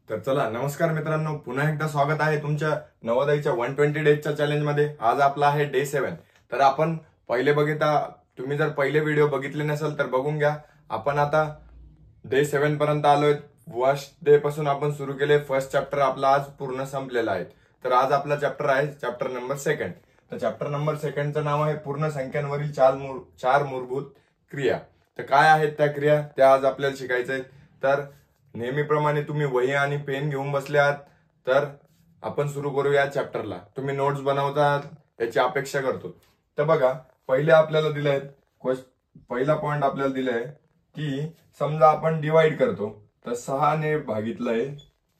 तर चला नमस्कार मित्रांनो, पुन्हा एकदा स्वागत आहे तुमच्या नवोदयच्या 120 डेजच्या चॅलेंज मध्ये। आज आपला आहे डे 7। तर आपण तुम्ही जर पहिले व्हिडिओ बघितले नसेल तर बघून घ्या। आपण आता डे 7 पर्यंत आलोय। फर्स्ट डे पासून आपण सुरू केले। फर्स्ट चॅप्टर आपला आज पूर्ण संपलेला आहे। तर आज आपला चॅप्टर आहे चॅप्टर नंबर 2। तर चॅप्टर नंबर 2 चं नाव आहे पूर्ण संख्यांवरील चार मूलभूत क्रिया। तर काय आहेत त्या क्रिया त्या आज आपल्याला शिकायचं आहे। तर नेहमीप्रमाणे तुम्ही वही आणि पेन घेऊन बसले आहात। तर आपण सुरू करूया चॅप्टरला। तुम्ही नोट्स बनवतात याची अपेक्षा करतो। तर बघा, पहिला पॉइंट आपल्याला दिलाय की समजा आपण डिवाइड करतो तर 6 ने भागितलंय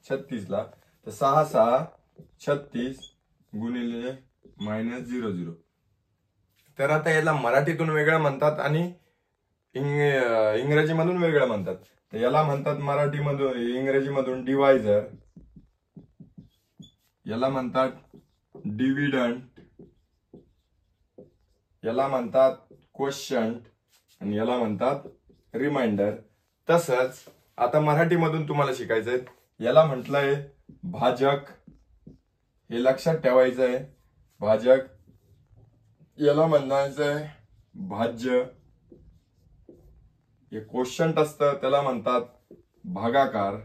36 ला, तर 6 6 36 गुणिले -00। तर आता याला मराठीतून वेगळं म्हणतात आणि इंग्रजीमधून वेगळं म्हणतात। तर याला म्हणतात इंग्रजीमधून डिवायझर, याला म्हणतात डिव्हिडंट, याला म्हणतात क्वोशंट आणि याला म्हणतात रिमाइंडर। तसंच आता मराठीमधून तुम्हाला शिकायचंय, याला म्हटलंय भाजक, हे लक्षात ठेवायचंय भाजक। याला म्हणायचंय भाज्य, हे क्वोशंट असतं त्याला म्हणतात भागाकार,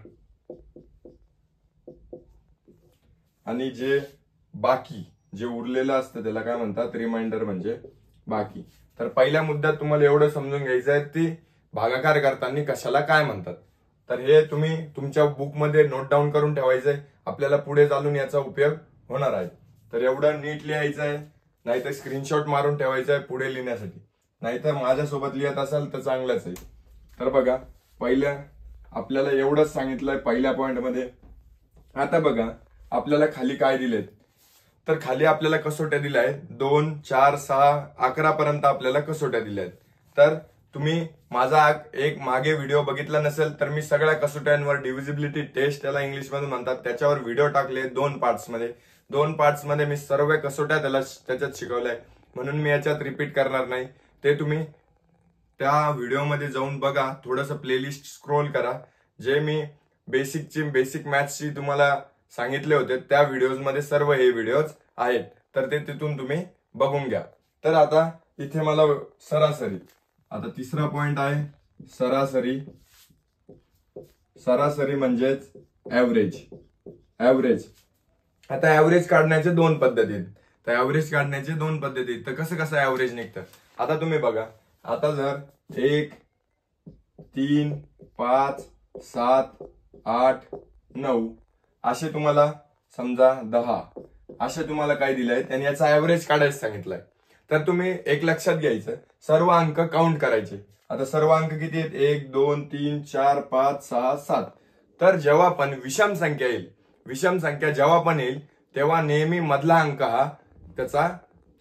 आणि जे बाकी जे उरलेलं असतं त्याला काय म्हणतात रिमाइंडर, म्हणजे बाकी। तर पहिल्या मुद्द्यात तुम्हाला एवढं समजून घ्यायचं आहे की भागाकार करताना कशाला काय म्हणतात। तर हे तुम्ही तुमच्या बुक मध्ये नोट डाऊन करून ठेवायचंय, आपल्याला पुढे चालून याचा उपयोग होणार आहे। तर एवढं नीट लिहायचं आहे, नाहीतर स्क्रीनशॉट मारून ठेवायचं आहे पुढे लिहिण्यासाठी, नाहीतर माझ्यासोबत लिहित असाल तर चांगलंच आहे। तर बघा, पहिल्या आपल्याला एवढंच सांगितलंय पहिल्या पॉइंट मध्ये। आता बघा आपल्याला खाली काय दिलेत, तर खाली आपल्याला कसोट्या दिल्या आहेत 2 4 6 11 पर्यंत आपल्याला कसोट्या दिल्या आहेत। तर तुम्ही माझा एक मागे व्हिडिओ बघितला नसेल तर मी सगळ्या कसोट्यांवर डिव्हिजिबिलिटी टेस्ट याला इंग्लिश मध्ये म्हणतात त्याच्यावर व्हिडिओ टाकले 2 पार्ट्स मध्ये मी सर्व कसोट्या त्याच्यात शिकवलंय, म्हणून मी याच्यात रिपीट करणार नाही। ते तुम्ही त्या व्हिडिओमध्ये जाऊन बघा, थोडंसं प्लेलिस्ट स्क्रोल करा। जे मी बेसिक मॅथ्सची तुम्हाला सांगितले होते त्या व्हिडिओज मध्ये सर्व हे व्हिडिओज आहेत, तर ते तिथून तुम्ही बघून घ्या। तर आता इथे मला सरासरी, आता तिसरा पॉइंट आहे सरासरी। सरासरी म्हणजेच ऍव्हरेज। आता ऍव्हरेज काढण्याचे 2 पद्धती आहेत। तर ऍव्हरेज काढण्याचे 2 पद्धती आहेत। तर कसं ऍव्हरेज निघतं आता तुम्ही बघा। आता जर 1 3 5 7 8 9 असे तुम्हाला समजा 10 असे तुम्हाला काय दिलंय आणि याचा ऍव्हरेज काढायचं सांगितलंय, तर तुम्ही एक लक्षात घ्यायचं, सर्व अंक काउंट करायचे। आता सर्व अंक किती आहेत 1 2 3 4 5 6 7। तर जेव्हा पण विषम संख्या जेव्हा पण येईल तेव्हा नेहमी मधला अंक हा त्याचा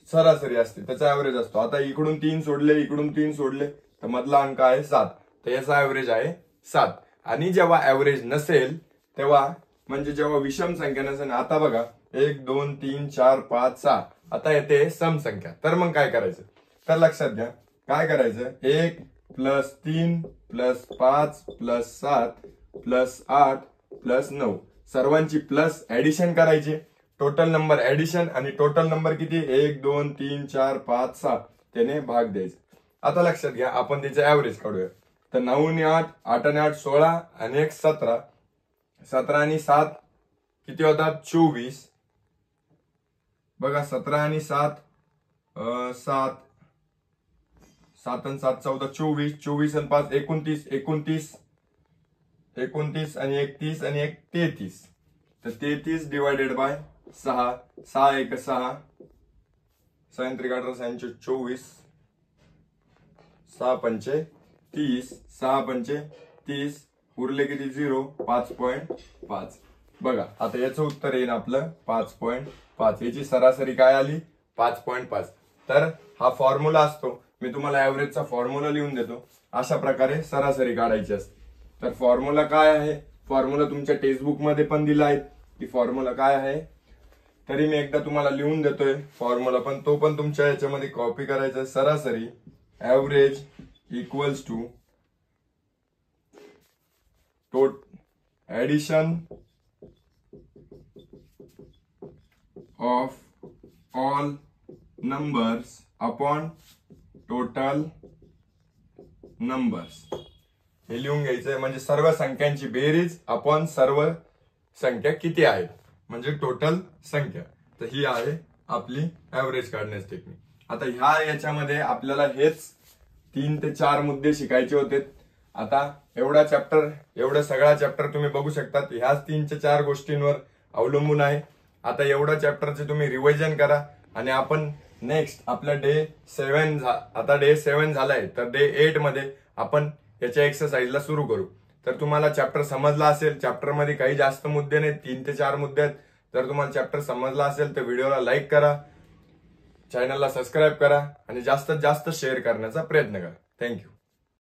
सरासरी असते, त्याचा ऍव्हरेज असतो। आता इकडून 3 सोडले, इकडून 3 सोडले, तर मधला अंक आहे 7, तर याचा ऍव्हरेज आहे 7। आणि जेव्हा ऍव्हरेज नसेल तेव्हा, म्हणजे जेव्हा विषम संख्या नसेल, आता बघा 1 2 3 4 5 6 आता येते सम संख्या। तर मग काय करायचं, तर लक्षात घ्या काय करायचं, 1 + 3 + 5 + 7 + 8 + 9 सर्वांची प्लस ऍडिशन करायची, टोटल नंबर ऍडिशन, आणि टोटल नंबर किती 1 2 3 4 5 6 त्याने भाग द्यायचा। आता लक्षात घ्या आपण त्याचे ऍव्हरेज काढूया। तर 9 आणि 8 8 आणि 8 16 आणि 1 17, 17 आणि 7 किती होतात 24। बघा 17 आणि 7 7 7 आणि 7 14 24, 24 आणि 5 29 29 आणि 1 30 आणि 1 33, तर 33 डिवायडेड बाय 6, 6 1 6 6 3 18 24, 6 5 30, 6 5 30, उरले किती 0 5.5। बघा आता याचं उत्तर येईल आपलं 5.5। याची सरासरी काय आली 5.5। तर हा फॉर्म्युला असतो, मी तुम्हाला ऍव्हरेजचा फॉर्म्युला लिहून देतो, अशा प्रकारे सरासरी काढायची असते। तर फॉर्म्युला काय आहे, फॉर्म्युला तुमच्या टेक्स्टबुक मध्ये पण दिला आहे की फॉर्म्युला काय आहे, तरी मी एकदा तुम्हाला लिहून देतोय फॉर्म्युला, पण तो पण तुमच्या याच्यामध्ये कॉपी करायचा आहे। सरासरी average equals to addition of all numbers upon total numbers. हे लिहून घ्यायचंय, म्हणजे सर्व संख्यांची बेरीज अपॉन सर्व संख्या किती आहेत, म्हणजे टोटल संख्या. तर ही आहे आपली ऍव्हरेज काढण्याची टेक्निक. आता ह्या याच्यामध्ये आपल्याला हेच 3 ते 4 मुद्दे शिकायचे होते. आता एवढा सगळा चॅप्टर तुम्ही बघू शकतात, ह्याच 3 ते 4 गोष्टींवर अवलंबून आहे. आता एवढा चॅप्टरचे तुम्ही रिव्हिजन करा आणि आपण नेक्स्ट आपला डे 7 आता डे 7 झालाय, तर डे 8 मध्ये आपण याच्या एक्सरसाइजला सुरू करू. तर तुम्हाला चॅप्टर समजला असेल, चॅप्टर मध्ये काही जास्त मुद्दे नाहीत, 3 ते 4 मुद्दे आहेत. जर तुम्हाला चॅप्टर समजला असेल तर व्हिडिओला लाईक करा, चॅनलला सबस्क्राईब करा आणि जास्तीत जास्त शेअर करण्याचा प्रयत्न करा. थँक्यू.